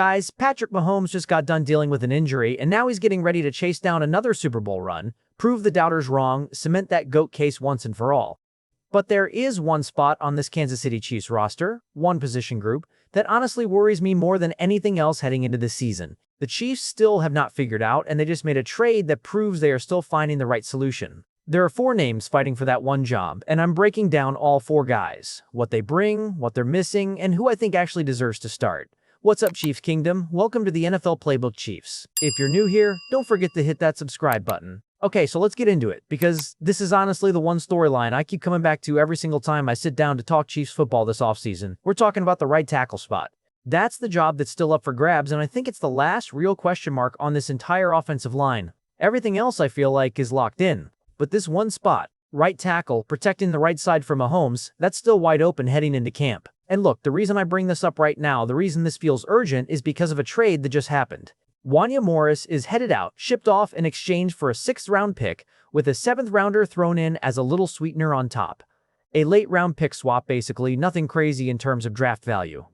Guys, Patrick Mahomes just got done dealing with an injury, and now he's getting ready to chase down another Super Bowl run, prove the doubters wrong, cement that GOAT case once and for all. But there is one spot on this Kansas City Chiefs roster, one position group, that honestly worries me more than anything else heading into this season. The Chiefs still have not figured out, and they just made a trade that proves they are still finding the right solution. There are 4 names fighting for that one job, and I'm breaking down all 4 guys, what they bring, what they're missing, and who I think actually deserves to start. What's up, Chiefs Kingdom? Welcome to the NFL Playbook Chiefs. If you're new here, don't forget to hit that subscribe button. Okay, so let's get into it, because this is honestly the one storyline I keep coming back to every single time I sit down to talk Chiefs football this offseason. We're talking about the right tackle spot. That's the job that's still up for grabs, and I think it's the last real question mark on this entire offensive line. Everything else I feel like is locked in. But this one spot, right tackle, protecting the right side for Mahomes, that's still wide open heading into camp. And look, the reason I bring this up right now, the reason this feels urgent is because of a trade that just happened. Wanya Morris is headed out, shipped off in exchange for a 6th-round pick, with a 7th-rounder thrown in as a little sweetener on top. A late-round pick swap, basically, nothing crazy in terms of draft value.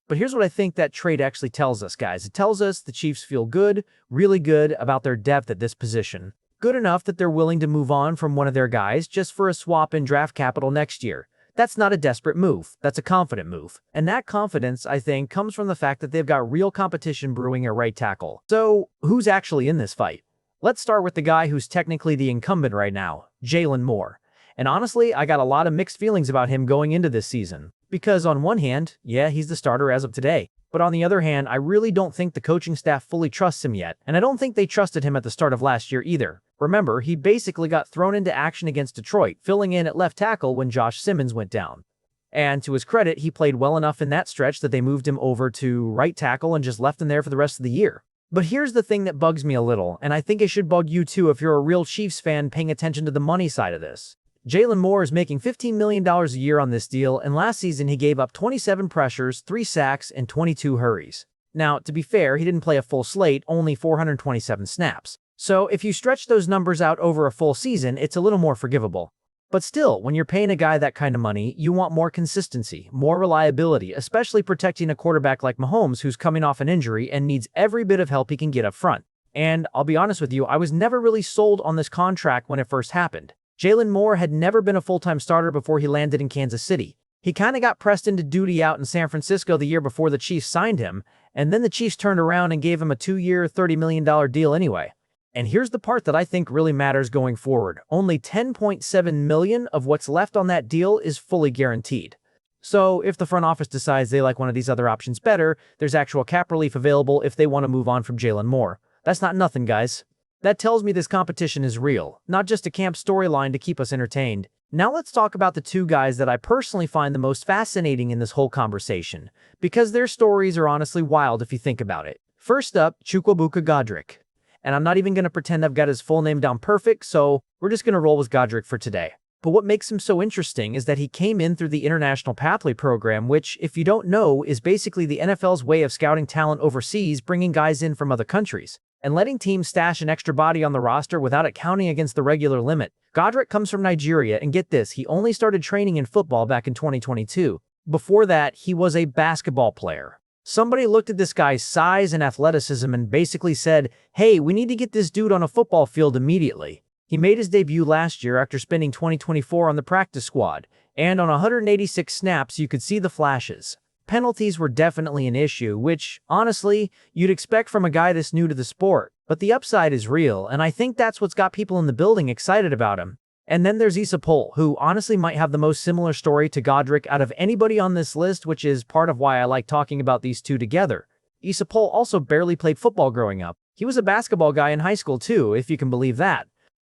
But here's what I think that trade actually tells us, guys. It tells us the Chiefs feel good, really good, about their depth at this position. Good enough that they're willing to move on from one of their guys just for a swap in draft capital next year. That's not a desperate move. That's a confident move. And that confidence, I think, comes from the fact that they've got real competition brewing at right tackle. So, who's actually in this fight? Let's start with the guy who's technically the incumbent right now, Jaylon Moore. And honestly, I got a lot of mixed feelings about him going into this season. Because on one hand, yeah, he's the starter as of today. But on the other hand, I really don't think the coaching staff fully trusts him yet. And I don't think they trusted him at the start of last year either. Remember, he basically got thrown into action against Detroit, filling in at left tackle when Josh Simmons went down. And to his credit, he played well enough in that stretch that they moved him over to right tackle and just left him there for the rest of the year. But here's the thing that bugs me a little, and I think it should bug you too if you're a real Chiefs fan paying attention to the money side of this. Jaylon Moore is making $15 million a year on this deal, and last season he gave up 27 pressures, 3 sacks, and 22 hurries. Now, to be fair, he didn't play a full slate, only 427 snaps. So if you stretch those numbers out over a full season, it's a little more forgivable. But still, when you're paying a guy that kind of money, you want more consistency, more reliability, especially protecting a quarterback like Mahomes who's coming off an injury and needs every bit of help he can get up front. And I'll be honest with you, I was never really sold on this contract when it first happened. Jaylon Moore had never been a full-time starter before he landed in Kansas City. He kind of got pressed into duty out in San Francisco the year before the Chiefs signed him, and then the Chiefs turned around and gave him a 2-year, $30 million deal anyway. And here's the part that I think really matters going forward. Only $10.7 million of what's left on that deal is fully guaranteed. So if the front office decides they like one of these other options better, there's actual cap relief available if they want to move on from Jaylon Moore. That's not nothing, guys. That tells me this competition is real, not just a camp storyline to keep us entertained. Now let's talk about the 2 guys that I personally find the most fascinating in this whole conversation, because their stories are honestly wild if you think about it. First up, Chukwuebuka Godrick. And I'm not even going to pretend I've got his full name down perfect, so we're just going to roll with Godrick for today. But what makes him so interesting is that he came in through the International Pathway Program, which, if you don't know, is basically the NFL's way of scouting talent overseas, bringing guys in from other countries, and letting teams stash an extra body on the roster without it counting against the regular limit. Godrick comes from Nigeria, and get this, he only started training in football back in 2022. Before that, he was a basketball player. Somebody looked at this guy's size and athleticism and basically said, hey, we need to get this dude on a football field immediately. He made his debut last year after spending 2024 on the practice squad, and on 186 snaps you could see the flashes. Penalties were definitely an issue, which, honestly, you'd expect from a guy this new to the sport. But the upside is real, and I think that's what's got people in the building excited about him. And then there's Issa Poole, who honestly might have the most similar story to Godrick out of anybody on this list, which is part of why I like talking about these 2 together. Issa Poole also barely played football growing up. He was a basketball guy in high school too, if you can believe that.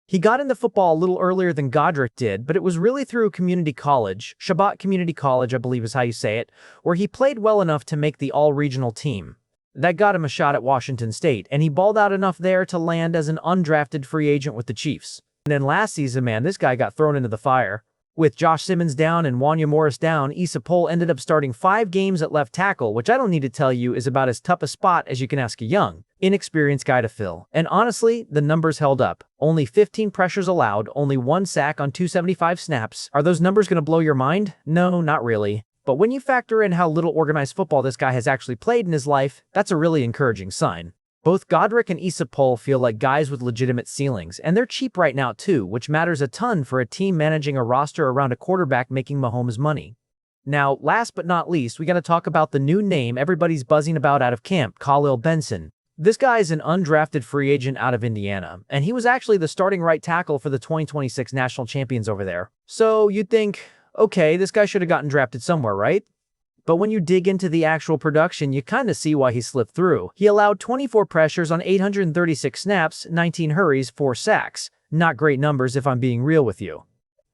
He got into football a little earlier than Godrick did, but it was really through community college, Shabbat Community College I believe is how you say it, where he played well enough to make the all-regional team. That got him a shot at Washington State, and he balled out enough there to land as an undrafted free agent with the Chiefs. And then last season, man, this guy got thrown into the fire. With Josh Simmons down and Wanya Morris down, Issa Poole ended up starting 5 games at left tackle, which I don't need to tell you is about as tough a spot as you can ask a young, inexperienced guy to fill. And honestly, the numbers held up. Only 15 pressures allowed, only 1 sack on 275 snaps. Are those numbers going to blow your mind? No, not really. But when you factor in how little organized football this guy has actually played in his life, that's a really encouraging sign. Both Godrick and Issa Pohl feel like guys with legitimate ceilings, and they're cheap right now too, which matters a ton for a team managing a roster around a quarterback making Mahomes money. Now, last but not least, we gotta talk about the new name everybody's buzzing about out of camp, Khalil Benson. This guy is an undrafted free agent out of Indiana, and he was actually the starting right tackle for the 2026 national champions over there. So you'd think, okay, this guy should have gotten drafted somewhere, right? But when you dig into the actual production, you kind of see why he slipped through. He allowed 24 pressures on 836 snaps, 19 hurries, 4 sacks. Not great numbers if I'm being real with you.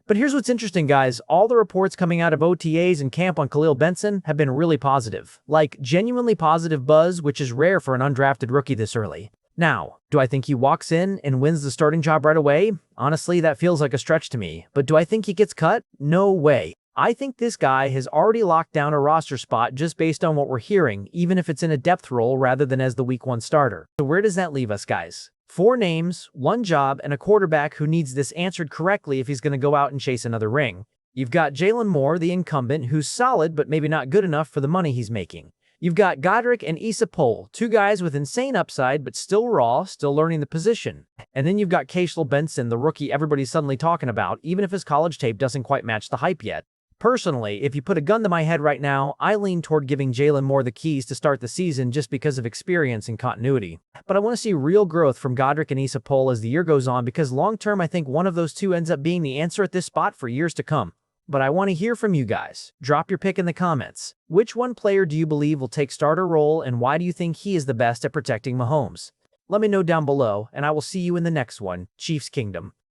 But here's what's interesting, guys. All the reports coming out of OTAs and camp on Khalil Benson have been really positive. Like, genuinely positive buzz, which is rare for an undrafted rookie this early. Now, do I think he walks in and wins the starting job right away? Honestly, that feels like a stretch to me. But do I think he gets cut? No way. I think this guy has already locked down a roster spot just based on what we're hearing, even if it's in a depth role rather than as the week 1 starter. So where does that leave us, guys? 4 names, 1 job, and a quarterback who needs this answered correctly if he's going to go out and chase another ring. You've got Jaylon Moore, the incumbent, who's solid but maybe not good enough for the money he's making. You've got Godrick and Issa Pohl, 2 guys with insane upside but still raw, still learning the position. And then you've got Khalil Benson, the rookie everybody's suddenly talking about, even if his college tape doesn't quite match the hype yet. Personally, if you put a gun to my head right now, I lean toward giving Jaylon Moore the keys to start the season just because of experience and continuity. But I want to see real growth from Godrick and Issa Pohl as the year goes on because long-term I think one of those 2 ends up being the answer at this spot for years to come. But I want to hear from you guys. Drop your pick in the comments. Which one player do you believe will take starter role and why do you think he is the best at protecting Mahomes? Let me know down below and I will see you in the next one. Chiefs Kingdom.